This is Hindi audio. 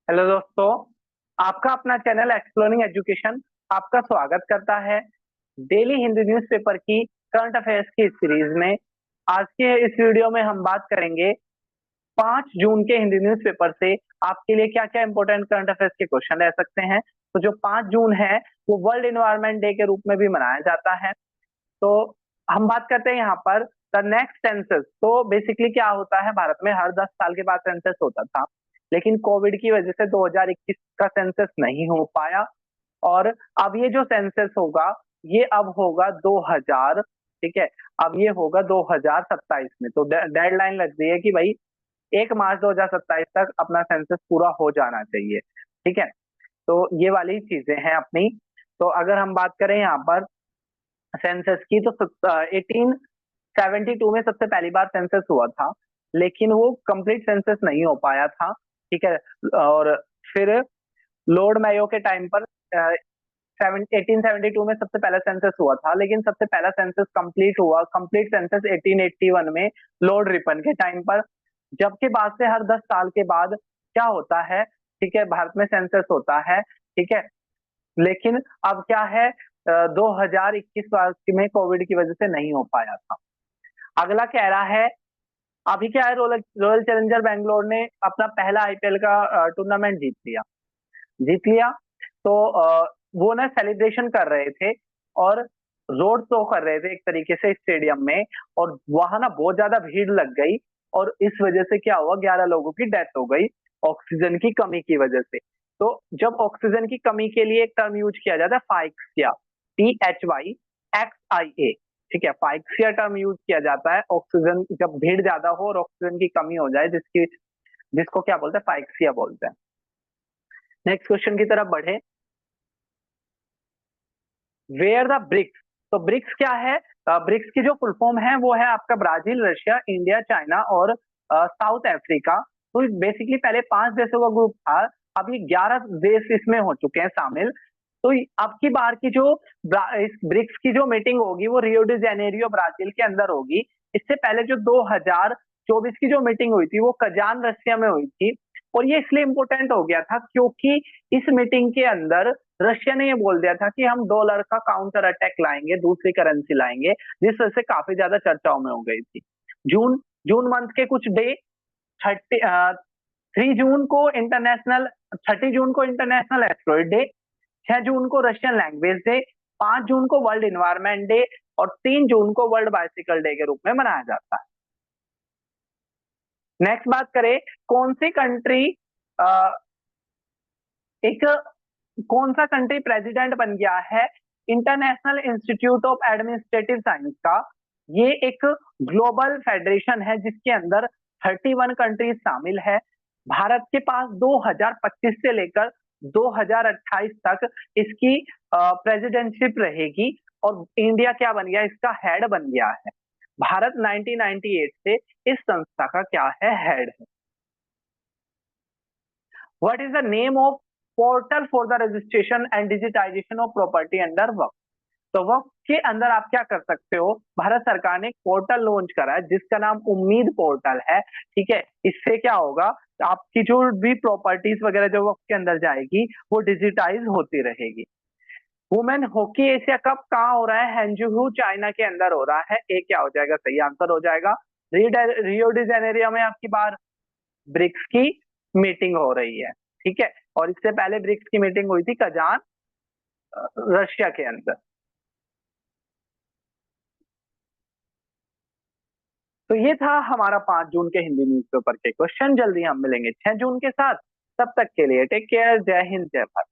हेलो दोस्तों, आपका अपना चैनल एक्सप्लोरिंग एजुकेशन आपका स्वागत करता है। डेली हिंदी न्यूज़पेपर की करंट अफेयर्स की इस सीरीज में आज के इस वीडियो में हम बात करेंगे 5 जून के हिंदी न्यूज़पेपर से आपके लिए क्या-क्या इंपॉर्टेंट करंट अफेयर्स के क्वेश्चन रह सकते हैं। तो जो 5 जून है वो वर्ल्ड एनवायरनमेंट डे के रूप में भी मनाया जाता है। तो हम बात करते हैं यहाँ पर द नेक्स्ट सेंसस। तो बेसिकली क्या होता है, भारत में हर 10 साल के बाद सेंसस होता था, लेकिन कोविड की वजह से 2021 का सेंसस नहीं हो पाया। और अब ये जो सेंसस होगा ये अब होगा 2000, ठीक है, अब ये होगा 2027 में। तो डेडलाइन लग गई है कि भाई 1 मार्च 2027 तक अपना सेंसस पूरा हो जाना चाहिए, ठीक है। तो ये वाली चीजें हैं अपनी। तो अगर हम बात करें यहाँ पर सेंसस की, तो 1872 में सबसे पहली बार सेंसस हुआ था, लेकिन वो कंप्लीट सेंसस नहीं हो पाया था, ठीक है। और फिर लॉर्ड मेयो के टाइम पर 1872 में सबसे पहला सेंसस हुआ था, लेकिन सबसे पहला सेंसस कंप्लीट हुआ, कंप्लीट सेंसस 1881 में लॉर्ड रिपन के टाइम पर। जबकि बाद से हर 10 साल के बाद क्या होता है, ठीक है, भारत में सेंसस होता है, ठीक है। लेकिन अब क्या है, 2021 में कोविड की वजह से नहीं हो पाया था। अगला कह रहा है, अभी क्या है, रॉयल रॉयल चैलेंजर बैंगलोर ने अपना पहला आईपीएल का टूर्नामेंट जीत लिया। तो वो ना सेलिब्रेशन कर रहे थे और रोड शो कर रहे थे एक तरीके से स्टेडियम में, और वहां ना बहुत ज्यादा भीड़ लग गई, और इस वजह से क्या हुआ, 11 लोगों की डेथ हो गई ऑक्सीजन की कमी की वजह से। तो जब ऑक्सीजन की कमी के लिए एक टर्म यूज किया जाता है फाइक्सिया, PHYXIA, ठीक है, फाइक्सिया टर्म यूज किया जाता है ऑक्सीजन जब भीड़ ज्यादा हो और ऑक्सीजन की कमी हो जाए, जिसको क्या बोलते हैं, फाइक्सिया बोलते हैं। नेक्स्ट क्वेश्चन की तरफ बढ़े। Where the BRICS. तो ब्रिक्स क्या है, ब्रिक्स की जो फुल फॉर्म है वो है आपका ब्राजील, रशिया, इंडिया, चाइना और साउथ अफ्रीका। तो बेसिकली पहले 5 देशों का ग्रुप था, अब ये 11 देश इसमें हो चुके हैं शामिल। तो अब की बार की जो इस ब्रिक्स की जो मीटिंग होगी वो रियो डी जेनेरियो ब्राजील के अंदर होगी। इससे पहले जो 2024 की जो मीटिंग हुई थी वो कजान रशिया में हुई थी। और ये इसलिए इंपॉर्टेंट हो गया था क्योंकि इस मीटिंग के अंदर रशिया ने ये बोल दिया था कि हम डॉलर का काउंटर अटैक लाएंगे, दूसरी करेंसी लाएंगे, जिस वजह से काफी ज्यादा चर्चाओं में हो गई थी। जून जून मंथ के कुछ डे, 3 जून को इंटरनेशनल 30 जून को इंटरनेशनल एस्ट्रॉइड डे, 6 जून को रशियन लैंग्वेज डे, 5 जून को वर्ल्ड इन्वायरमेंट डे और 3 जून को वर्ल्ड बाइसिकल डे के रूप में मनाया जाता है। नेक्स्ट बात करें, कौन सी कंट्री एक कौन सा कंट्री प्रेसिडेंट बन गया है international institute of administrative science का। ये एक ग्लोबल फेडरेशन है जिसके अंदर 31 कंट्रीज शामिल है। भारत के पास 2025 से लेकर 2028 तक इसकी प्रेसिडेंटशिप रहेगी, और इंडिया क्या बन गया, इसका हेड बन गया है। भारत 1998 से इस संस्था का क्या है, हेड है। What is the name of portal for the registration and digitisation of property under Waqf. तो वक्फ के अंदर आप क्या कर सकते हो, भारत सरकार ने पोर्टल लॉन्च करा है जिसका नाम उम्मीद पोर्टल है, ठीक है। इससे क्या होगा, आपकी जो भी प्रॉपर्टीज वगैरह जो वक्फ के अंदर जाएगी वो डिजिटाइज होती रहेगी। वुमेन हॉकी एशिया कप कहाँ हो रहा है, हैंजू चाइना के अंदर हो रहा है। ए क्या हो जाएगा, सही आंसर हो जाएगा। रियो डी जेनेरियो में आपकी बार ब्रिक्स की मीटिंग हो रही है, ठीक है। और इससे पहले ब्रिक्स की मीटिंग हुई थी कजान, रशिया के अंदर। तो ये था हमारा 5 जून के हिंदी न्यूज़पेपर के क्वेश्चन। जल्दी हम मिलेंगे 6 जून के साथ। तब तक के लिए टेक केयर, जय हिंद, जय भारत।